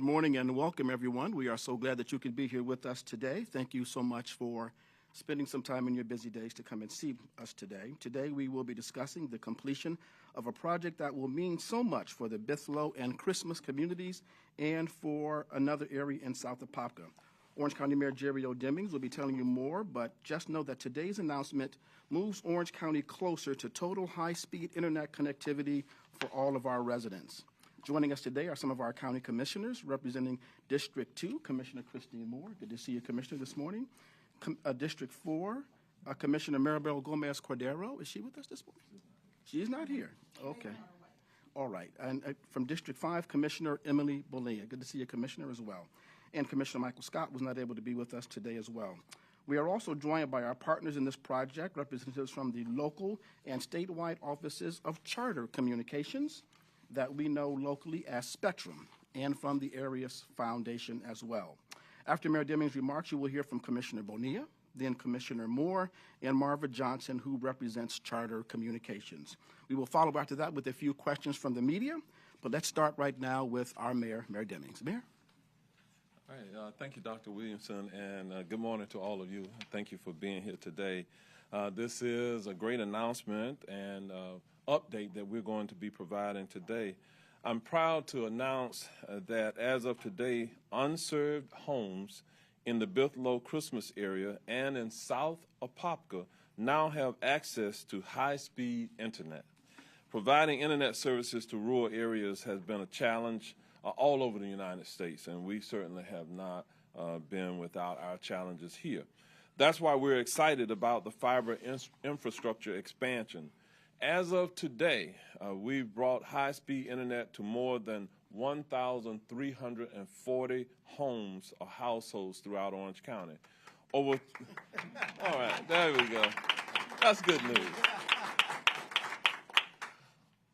morning and welcome, everyone. We are so glad that you could be here with us today. Thank you so much for spending some time in your busy days to come and see us today. Today, we will be discussing the completion of a project that will mean so much for the Bithlo and Christmas communities and for another area in South Apopka. Orange County Mayor Jerry O. Demings will be telling you more, but just know that today's announcement moves Orange County closer to total high-speed internet connectivity for all of our residents. Joining us today are some of our county commissioners representing District 2, Commissioner Christine Moore. Good to see you, Commissioner, this morning. District 4, Commissioner Maribel Gomez Cordero. Is she with us this morning? She's not here. Okay. All right. And from District 5, Commissioner Emily Bonia. Good to see you, Commissioner, as well. And Commissioner Michael Scott was not able to be with us today as well. We are also joined by our partners in this project, representatives from the local and statewide offices of Charter Communications that we know locally as Spectrum, and from the Arias Foundation as well. After Mayor Demings' remarks, you will hear from Commissioner Bonia, then Commissioner Moore, and Marva Johnson, who represents Charter Communications. We will follow after that with a few questions from the media, but let's start right now with our Mayor, Mayor Demings. Mayor? All right, thank you, Dr. Williamson, and good morning to all of you. Thank you for being here today. This is a great announcement and update that we're going to be providing today. I'm proud to announce that as of today, unserved homes in the Bithlo Christmas area and in South Apopka now have access to high-speed internet. Providing internet services to rural areas has been a challenge all over the United States, and we certainly have not been without our challenges here. That's why we're excited about the fiber infrastructure expansion. As of today, we've brought high-speed internet to more than 1,340 homes or households throughout Orange County. All right, there we go. That's good news.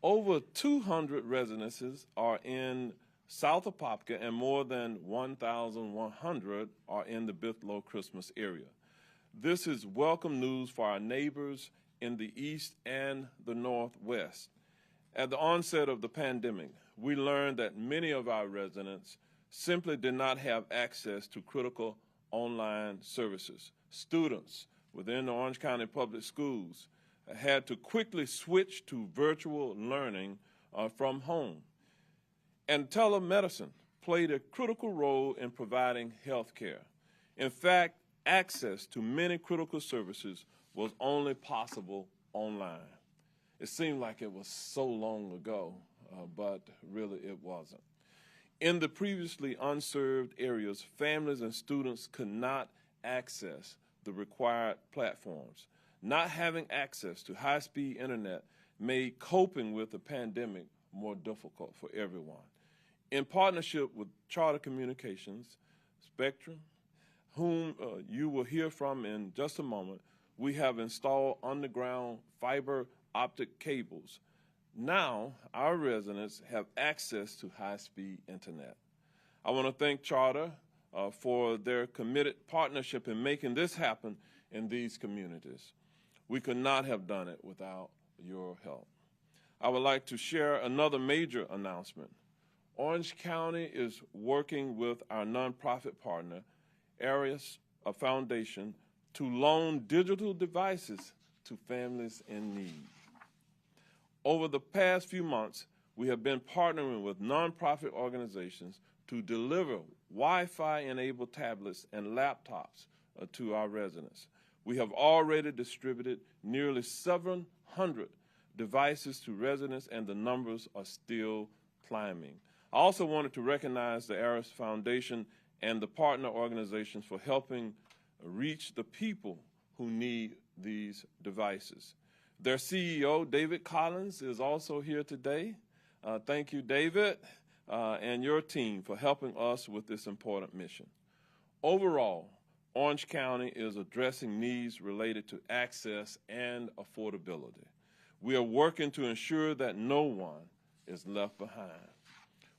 Over 200 residences are in South Apopka, and more than 1,100 are in the Bithlo Christmas area. This is welcome news for our neighbors in the East and the Northwest. At the onset of the pandemic, we learned that many of our residents simply did not have access to critical online services. Students within the Orange County Public Schools had to quickly switch to virtual learning from home. And telemedicine played a critical role in providing health care. In fact, access to many critical services was only possible online. It seemed like it was so long ago, but really it wasn't. In the previously unserved areas, families and students could not access the required platforms. Not having access to high-speed internet made coping with the pandemic more difficult for everyone. In partnership with Charter Communications, Spectrum, whom you will hear from in just a moment, we have installed underground fiber optic cables. Now, our residents have access to high-speed internet. I want to thank Charter for their committed partnership in making this happen in these communities. We could not have done it without your help. I would like to share another major announcement. Orange County is working with our nonprofit partner, Arias Foundation, to loan digital devices to families in need. Over the past few months, we have been partnering with nonprofit organizations to deliver Wi-Fi enabled tablets and laptops to our residents. We have already distributed nearly 700 devices to residents, and the numbers are still climbing. I also wanted to recognize the Arias Foundation and the partner organizations for helping reach the people who need these devices. Their CEO, David Collins, is also here today. Thank you, David, and your team for helping us with this important mission. Overall, Orange County is addressing needs related to access and affordability. We are working to ensure that no one is left behind.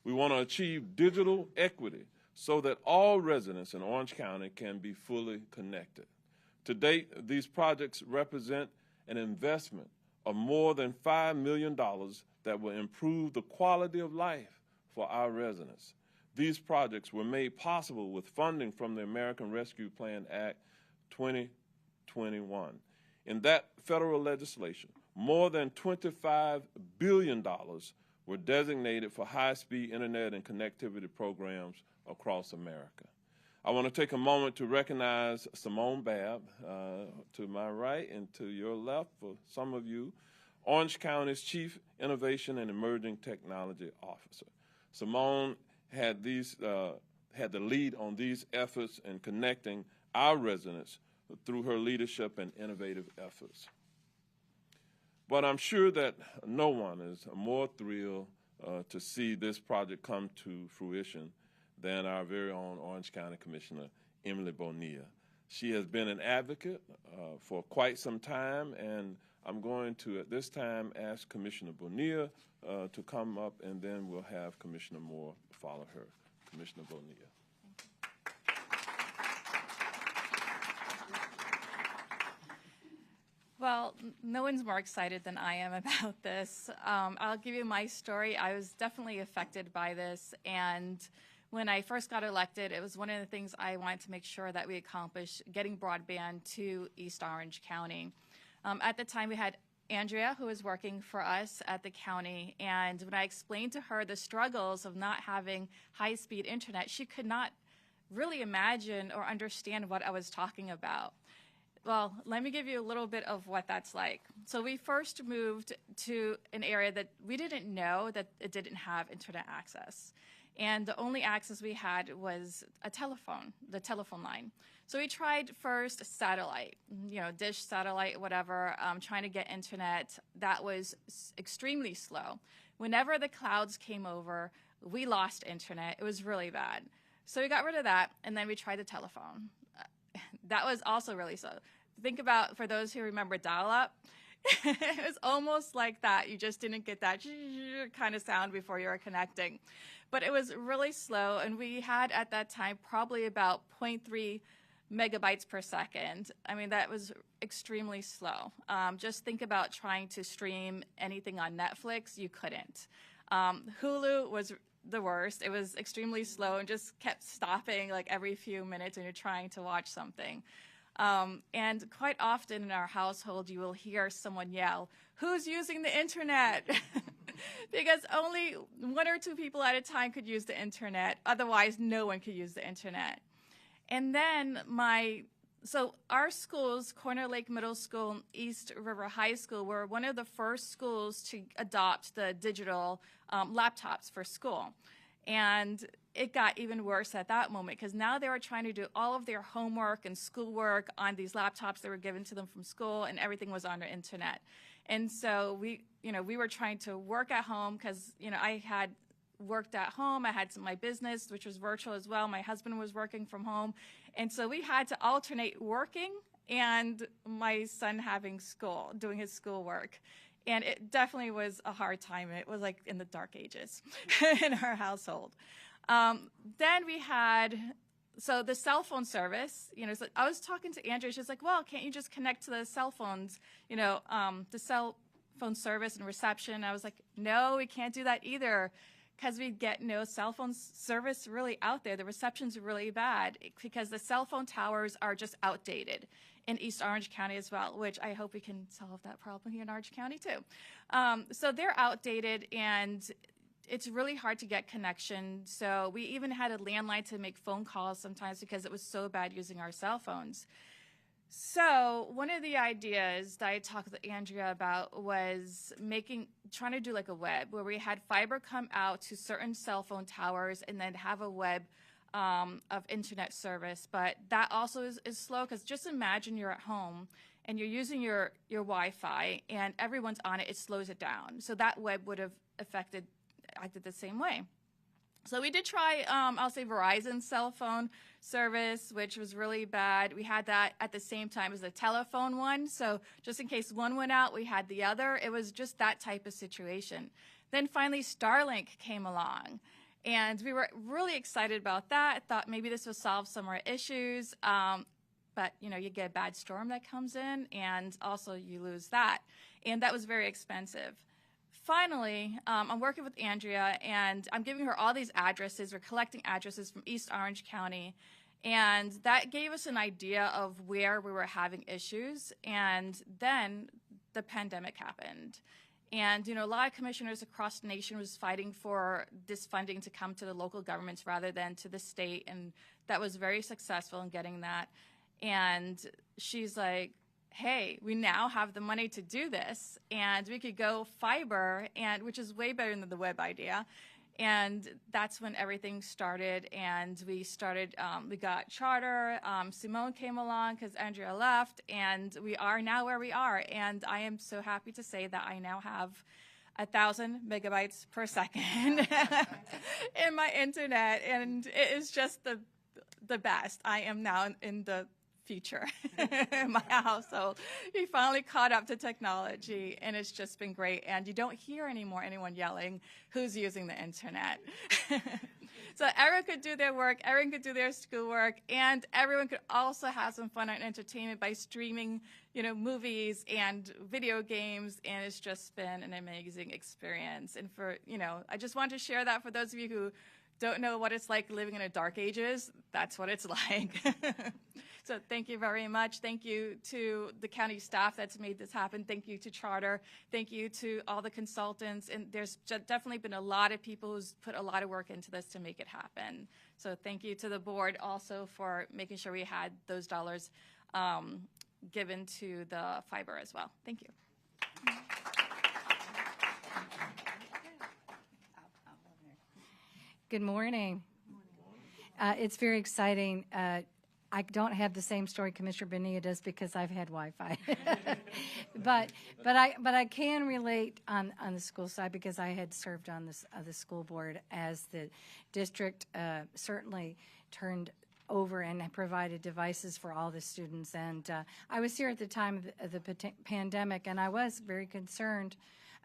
We want to achieve digital equity so that all residents in Orange County can be fully connected. To date, these projects represent an investment of more than $5 million that will improve the quality of life for our residents. These projects were made possible with funding from the American Rescue Plan Act 2021. In that federal legislation, more than $25 billion were designated for high-speed internet and connectivity programs across America. I want to take a moment to recognize Simone Babb, to my right and to your left, for some of you, Orange County's Chief Innovation and Emerging Technology Officer. Simone had the lead on these efforts in connecting our residents through her leadership and innovative efforts. But I'm sure that no one is more thrilled to see this project come to fruition than our very own Orange County Commissioner, Emily Bonia. She has been an advocate for quite some time, and I'm going to, at this time, ask Commissioner Bonia to come up, and then we'll have Commissioner Moore follow her. Commissioner Bonia. Well, no one's more excited than I am about this. I'll give you my story. I was definitely affected by this, and when I first got elected, it was one of the things I wanted to make sure that we accomplished, getting broadband to East Orange County. At the time, we had Andrea, who was working for us at the county, and when I explained to her the struggles of not having high-speed internet, she could not really imagine or understand what I was talking about. Well, let me give you a little bit of what that's like. So we first moved to an area that we didn't know that it didn't have internet access. And the only access we had was a telephone, the telephone line. So we tried first satellite, dish, satellite, whatever, trying to get internet. That was extremely slow. Whenever the clouds came over, we lost internet. It was really bad. So we got rid of that, and then we tried the telephone. That was also really slow. Think about, for those who remember dial-up, it was almost like that. You just didn't get that kind of sound before you were connecting. But it was really slow, and we had at that time probably about 0.3 megabytes per second. I mean, that was extremely slow. Just think about trying to stream anything on Netflix. You couldn't. Hulu was the worst. It was extremely slow and just kept stopping like every few minutes when you're trying to watch something. And quite often in our household, you will hear someone yell, "Who's using the internet?" Because only 1 or 2 people at a time could use the internet. Otherwise, no one could use the internet. And then so our schools, Corner Lake Middle School and East River High School, were one of the first schools to adopt the digital laptops for school. And it got even worse at that moment, because now they were trying to do all of their homework and schoolwork on these laptops that were given to them from school, and everything was on the internet. And so we were trying to work at home, because I had worked at home. I had my business, which was virtual as well. My husband was working from home. And so we had to alternate working and my son having school, doing his schoolwork. And it definitely was a hard time. It was like in the dark ages in our household. Then we had, so the cell phone service, so I was talking to Andrea. She's like, well, can't you just connect to the cell phones, the cell phone service and reception? I was like, no, we can't do that either, because we get no cell phone service really out there. The reception's really bad because the cell phone towers are just outdated in East Orange County as well, which I hope we can solve that problem here in Orange County too. So they're outdated, and it's really hard to get connection. So we even had a landline to make phone calls sometimes because it was so bad using our cell phones. So one of the ideas that I talked with Andrea about was trying to do like a web where we had fiber come out to certain cell phone towers and then have a web of internet service. But that also is slow, because just imagine you're at home and you're using your Wi-Fi and everyone's on it, it slows it down. So that web would have acted the same way. So we did try, I'll say, Verizon's cell phone service, which was really bad. We had that at the same time as the telephone one. So just in case one went out, we had the other. It was just that type of situation. Then finally, Starlink came along. And we were really excited about that. Thought maybe this would solve some of our issues. But, you get a bad storm that comes in, and also you lose that. And that was very expensive. finally, I'm working with Andrea, and I'm giving her all these addresses. We're collecting addresses from East Orange County, and that gave us an idea of where we were having issues. And then the pandemic happened. And, a lot of commissioners across the nation was fighting for this funding to come to the local governments rather than to the state, and that was very successful in getting that. And she's like, hey, we now have the money to do this, and we could go fiber, and which is way better than the web idea. And that's when everything started, and we got charter. Simone came along because Andrea left, and we are now where we are. And I am so happy to say that I now have 1,000 megabytes per second in my internet, and it is just the best. I am now in the future in my household. We finally caught up to technology, and it's just been great. And you don't hear anymore anyone yelling who's using the internet. So everyone could do their work, everyone could do their schoolwork, and everyone could also have some fun and entertainment by streaming, movies and video games, and it's just been an amazing experience. And I just want to share that for those of you who don't know what it's like living in the dark ages. That's what it's like. So thank you very much. Thank you to the county staff that's made this happen. Thank you to Charter. Thank you to all the consultants. And there's definitely been a lot of people who's put a lot of work into this to make it happen. So thank you to the board also for making sure we had those dollars given to the fiber as well. Thank you. Good morning. It's very exciting. I don't have the same story Commissioner Bonia does because I've had Wi-Fi, but I can relate on the school side because I had served on the school board as the district certainly turned over and provided devices for all the students. And I was here at the time of the pandemic, and I was very concerned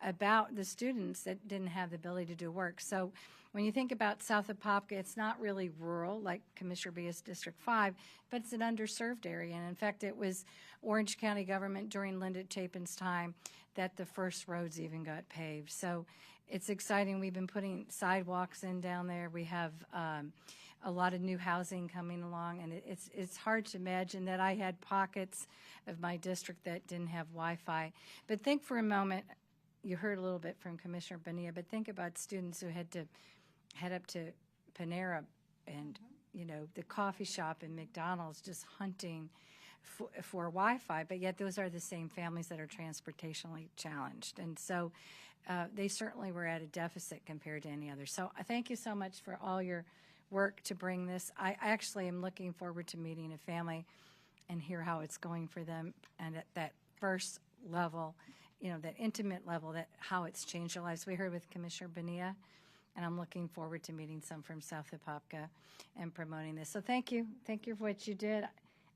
about the students that didn't have the ability to do work. So when you think about South Apopka, it's not really rural like Commissioner Bia's District 5, but it's an underserved area. And in fact, it was Orange County government during Linda Chapin's time that the first roads even got paved. So it's exciting. We've been putting sidewalks in down there. We have a lot of new housing coming along, and it's hard to imagine that I had pockets of my district that didn't have Wi-Fi. But think for a moment, you heard a little bit from Commissioner Bonia, but think about students who had to head up to Panera and, the coffee shop and McDonald's just hunting for Wi-Fi, but yet those are the same families that are transportationally challenged. And so they certainly were at a deficit compared to any other. So thank you so much for all your work to bring this. I actually am looking forward to meeting a family and hear how it's going for them, and at that first level, that intimate level, that how it's changed their lives. We heard with Commissioner Bonia, and I'm looking forward to meeting some from South Apopka and promoting this. So thank you for what you did.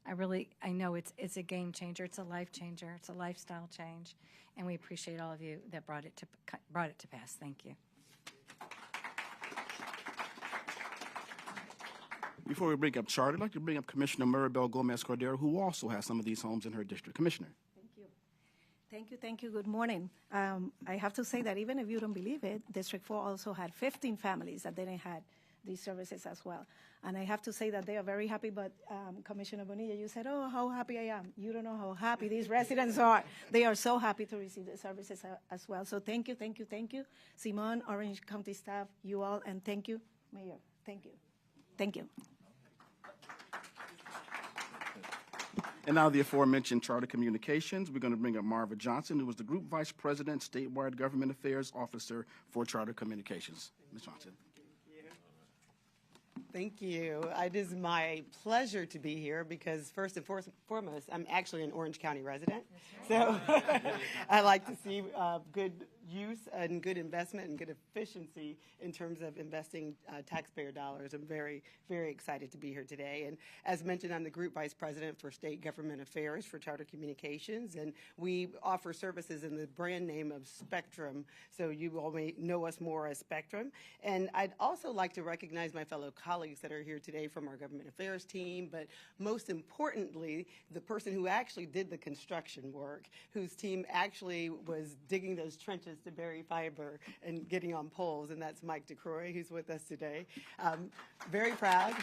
I know it's a game changer, it's a life changer, it's a lifestyle change, and we appreciate all of you that brought it to pass. Thank you. Before we bring up Charter, I'd like to bring up Commissioner Maribel Gomez-Cordero, who also has some of these homes in her district. Commissioner. Thank you. Good morning. I have to say that even if you don't believe it, District 4 also had 15 families that didn't have these services as well. And I have to say that they are very happy, but Commissioner Bonia, you said, oh, how happy I am. You don't know how happy these residents are. They are so happy to receive the services as well. So thank you. Simone, Orange County staff, you all, and thank you, Mayor. Thank you. And now the aforementioned Charter Communications. We're going to bring up Marva Johnson, who was the Group Vice President, Statewide Government Affairs Officer for Charter Communications. Ms. Johnson. Thank you. It is my pleasure to be here because first and foremost, I'm actually an Orange County resident. So I like to see good use and good investment and good efficiency in terms of investing taxpayer dollars. I'm very, very excited to be here today. And as mentioned, I'm the Group Vice President for State Government Affairs for Charter Communications, and we offer services in the brand name of Spectrum, so you all may know us more as Spectrum. And I'd also like to recognize my fellow colleagues that are here today from our Government Affairs team, but most importantly, the person who actually did the construction work, whose team actually was digging those trenches to bury fiber and getting on poles, and that's Mike DeCroy, who's with us today. Very proud.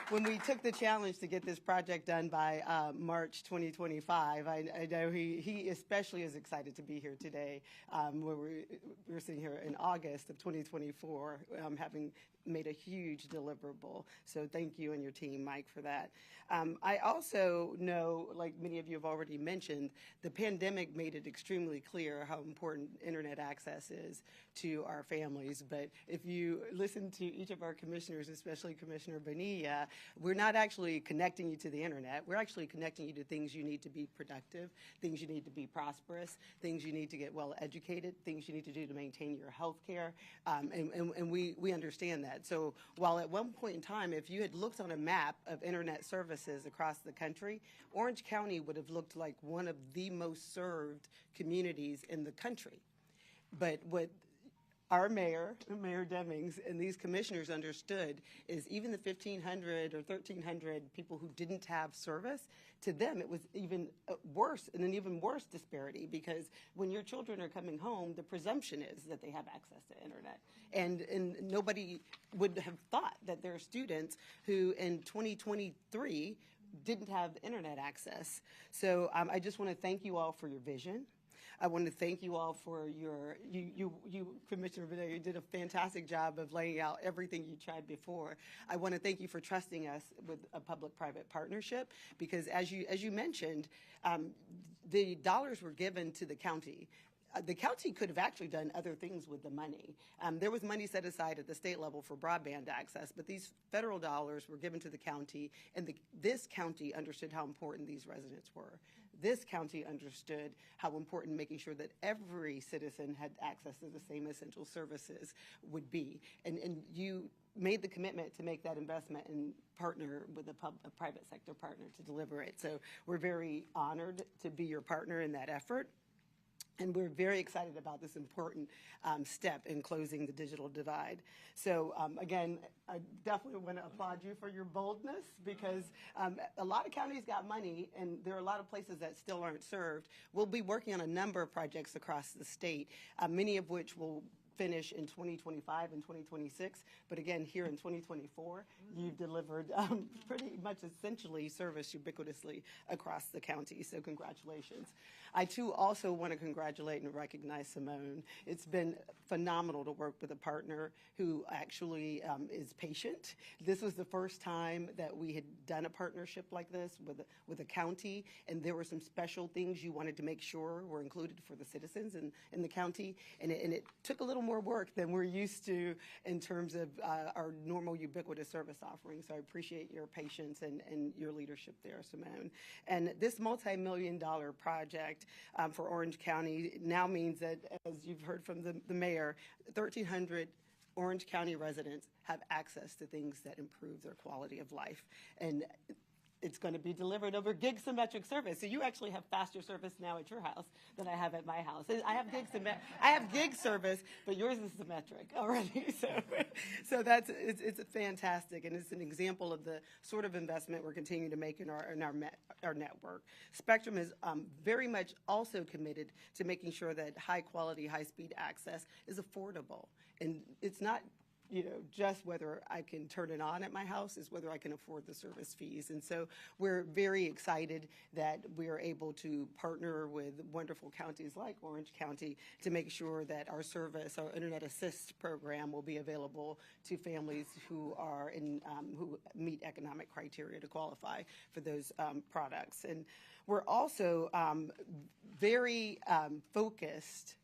When we took the challenge to get this project done by March 2025, I know he especially is excited to be here today. We're sitting here in August of 2024, having made a huge deliverable. So thank you and your team, Mike, for that. I also know, like many of you have already mentioned, the pandemic made it extremely clear how important internet access is to our families. But if you listen to each of our commissioners, especially Commissioner Bonia, we're not actually connecting you to the internet. We're actually connecting you to things you need to be productive, things you need to be prosperous, things you need to get well educated, things you need to do to maintain your health care. And we understand that. So while at one point in time, if you had looked on a map of internet services across the country, Orange County would have looked like one of the most served communities in the country. But what our mayor, Mayor Demings, and these commissioners understood is even the 1,500 or 1,300 people who didn't have service, to them it was even worse, and an even worse disparity, because when your children are coming home, the presumption is that they have access to internet. And nobody would have thought that there are students who in 2023 didn't have internet access. So I just want to thank you all for your vision. I want to thank you all for you Commissioner Bithlo, you did a fantastic job of laying out everything you tried before. I want to thank you for trusting us with a public-private partnership, because as you mentioned, the dollars were given to the county. The county could have actually done other things with the money. There was money set aside at the state level for broadband access, but these federal dollars were given to the county, and this county understood how important these residents were. This county understood how important making sure that every citizen had access to the same essential services would be. And you made the commitment to make that investment and partner with a private sector partner to deliver it. So we're very honored to be your partner in that effort. And we're very excited about this important step in closing the digital divide. So again, I definitely want to applaud you for your boldness, because a lot of counties got money, and there are a lot of places that still aren't served. We'll be working on a number of projects across the state, many of which will finish in 2025 and 2026. But again, here in 2024, you've delivered pretty much essentially service ubiquitously across the county. So congratulations. I too also want to congratulate and recognize Simone. It's been phenomenal to work with a partner who actually is patient. This was the first time that we had done a partnership like this with a county, and there were some special things you wanted to make sure were included for the citizens in the county, and it took a little more work than we're used to in terms of our normal ubiquitous service offerings. So I appreciate your patience and your leadership there, Simone. And this multi-million-dollar project for Orange County now means that, as you've heard from the mayor, 1,300 Orange County residents have access to things that improve their quality of life. And it's going to be delivered over gig symmetric service. So you actually have faster service now at your house than I have at my house. I have gig service, but yours is symmetric already. So it's fantastic, and it's an example of the sort of investment we're continuing to make in our network. Spectrum is very much also committed to making sure that high quality, high speed access is affordable, and it's not just whether I can turn it on at my house, is whether I can afford the service fees. And so we're very excited that we are able to partner with wonderful counties like Orange County to make sure that our service, our Internet Assist program, will be available to families who are who meet economic criteria to qualify for those products. And we're also very focused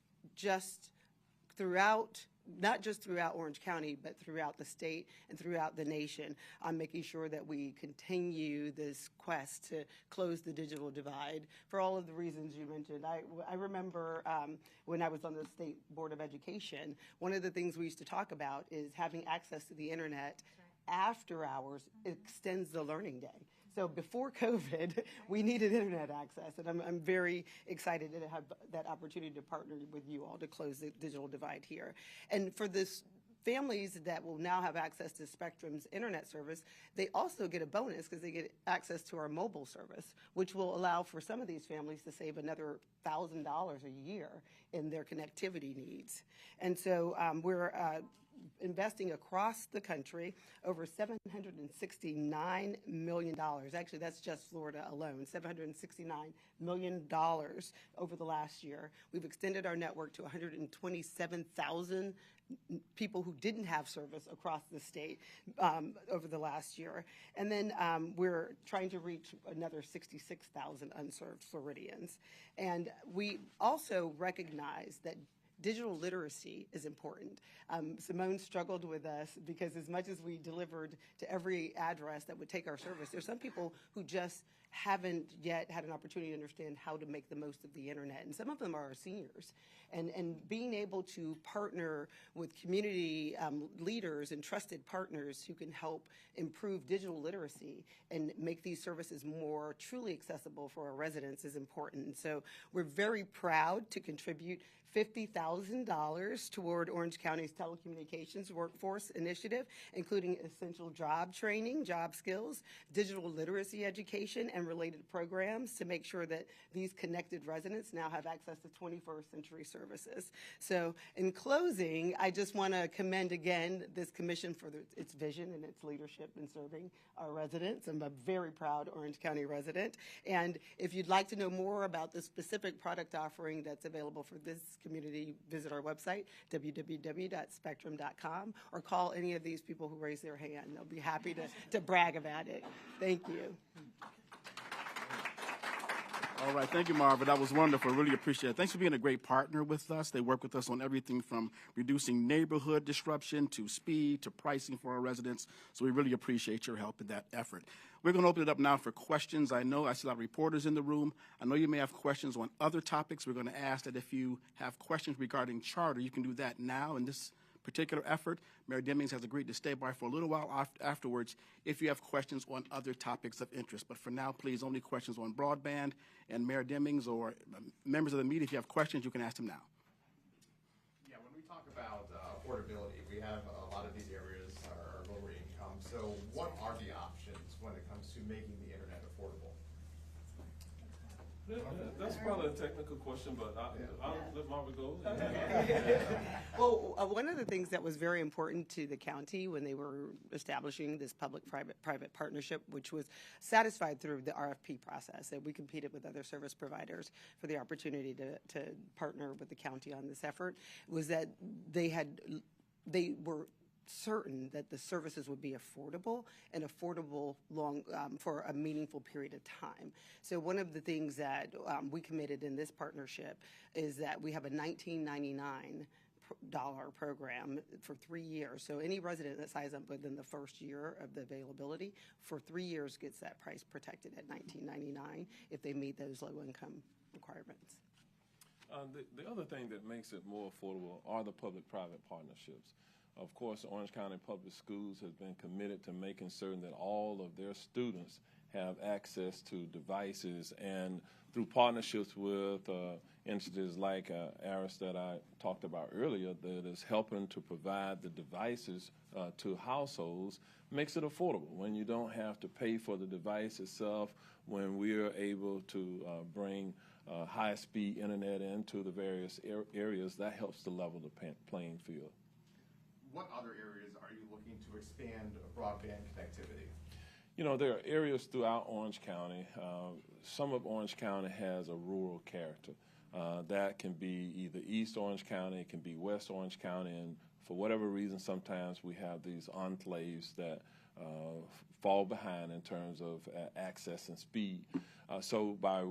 not just throughout Orange County, but throughout the state and throughout the nation, on making sure that we continue this quest to close the digital divide for all of the reasons you mentioned. I remember when I was on the State Board of Education, one of the things we used to talk about is having access to the internet after hours extends the learning day. So before COVID, we needed internet access, and I'm very excited to have that opportunity to partner with you all to close the digital divide here. And for this families that will now have access to Spectrum's internet service, they also get a bonus because they get access to our mobile service, which will allow for some of these families to save another $1,000 a year in their connectivity needs. And so we're investing across the country over $769 million. Actually, that's just Florida alone, $769 million over the last year. We've extended our network to 127,000 people who didn't have service across the state over the last year. And then we're trying to reach another 66,000 unserved Floridians. And we also recognize that digital literacy is important. Simone struggled with us because as much as we delivered to every address that would take our service, there's some people who just haven't yet had an opportunity to understand how to make the most of the internet. And some of them are our seniors. And being able to partner with community leaders and trusted partners who can help improve digital literacy and make these services more truly accessible for our residents is important. And so we're very proud to contribute $50,000 toward Orange County's telecommunications workforce initiative, including essential job training, job skills, digital literacy education, and related programs to make sure that these connected residents now have access to 21st century services. So in closing, I just want to commend again this commission for its vision and its leadership in serving our residents. I'm a very proud Orange County resident. And if you'd like to know more about the specific product offering that's available for this community, visit our website, www.spectrum.com, or call any of these people who raise their hand. They'll be happy to brag about it. Thank you. All right, thank you, Marva. That was wonderful. Really appreciate it. Thanks for being a great partner with us. They work with us on everything from reducing neighborhood disruption to speed to pricing for our residents. So we really appreciate your help in that effort. We're going to open it up now for questions. I know I see a lot of reporters in the room. I know you may have questions on other topics. We're going to ask that if you have questions regarding charter, you can do that now in this particular effort. Mayor Demings has agreed to stay by for a little while afterwards if you have questions on other topics of interest. But for now, please, only questions on broadband. And Mayor Demings or members of the media, if you have questions, you can ask them now. Yeah, when we talk about affordability, we have a lot of these areas are lower income. So what are the options when it comes to making the internet affordable? That's probably a technical question, but I'll let Marva go. Well, one of the things that was very important to the county when they were establishing this public-private partnership, which was satisfied through the RFP process, that we competed with other service providers for the opportunity to partner with the county on this effort, was that they were certain that the services would be affordable and affordable for a meaningful period of time. So one of the things that we committed in this partnership is that we have a $19.99 program for 3 years. So any resident that signs up within the first year of the availability for 3 years gets that price protected at $19.99 if they meet those low income requirements. The other thing that makes it more affordable are the public-private partnerships. Of course, Orange County Public Schools has been committed to making certain that all of their students have access to devices, and through partnerships with entities like ARIS that I talked about earlier that is helping to provide the devices to households, makes it affordable. When you don't have to pay for the device itself, when we are able to bring high-speed internet into the various areas, that helps to level the playing field. What other areas are you looking to expand broadband connectivity? You know, there are areas throughout Orange County. Some of Orange County has a rural character. That can be either East Orange County, it can be West Orange County, and for whatever reason, sometimes we have these enclaves that fall behind in terms of access and speed. So by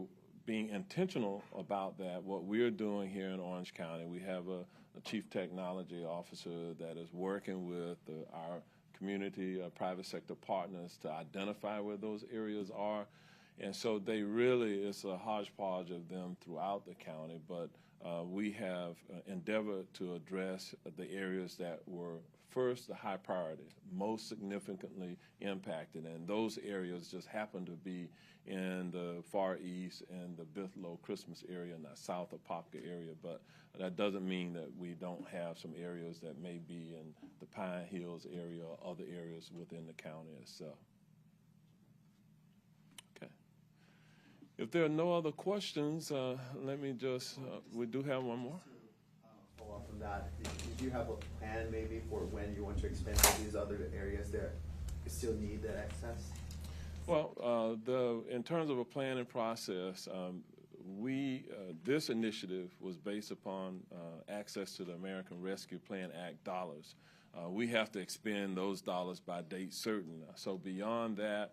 being intentional about that, what we're doing here in Orange County, we have a chief technology officer that is working with our community, private sector partners to identify where those areas are. And so they really, it's a hodgepodge of them throughout the county, but we have endeavored to address the areas that were first the high priority, most significantly impacted, and those areas just happen to be in the Far East and the Bithlo Christmas area and the South Apopka area, but that doesn't mean that we don't have some areas that may be in the Pine Hills area or other areas within the county itself. Okay. If there are no other questions, let me just, we do have one more. Follow up on that. Did you have a plan maybe for when you want to expand to these other areas that still need that access? Well, in terms of a planning process, this initiative was based upon access to the American Rescue Plan Act dollars. We have to expend those dollars by date certain. So beyond that,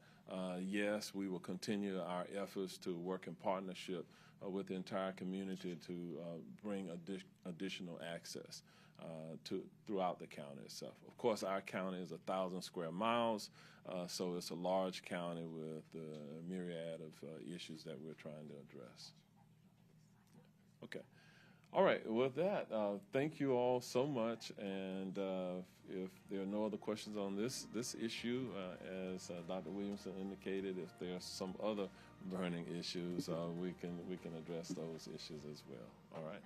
yes, we will continue our efforts to work in partnership with the entire community to bring additional access throughout the county itself. Of course, our county is 1,000 square miles, so it's a large county with a myriad of issues that we're trying to address. Okay. All right. With that, thank you all so much. And if there are no other questions on this issue, as Dr. Williamson indicated, if there are some other burning issues, we can address those issues as well. All right.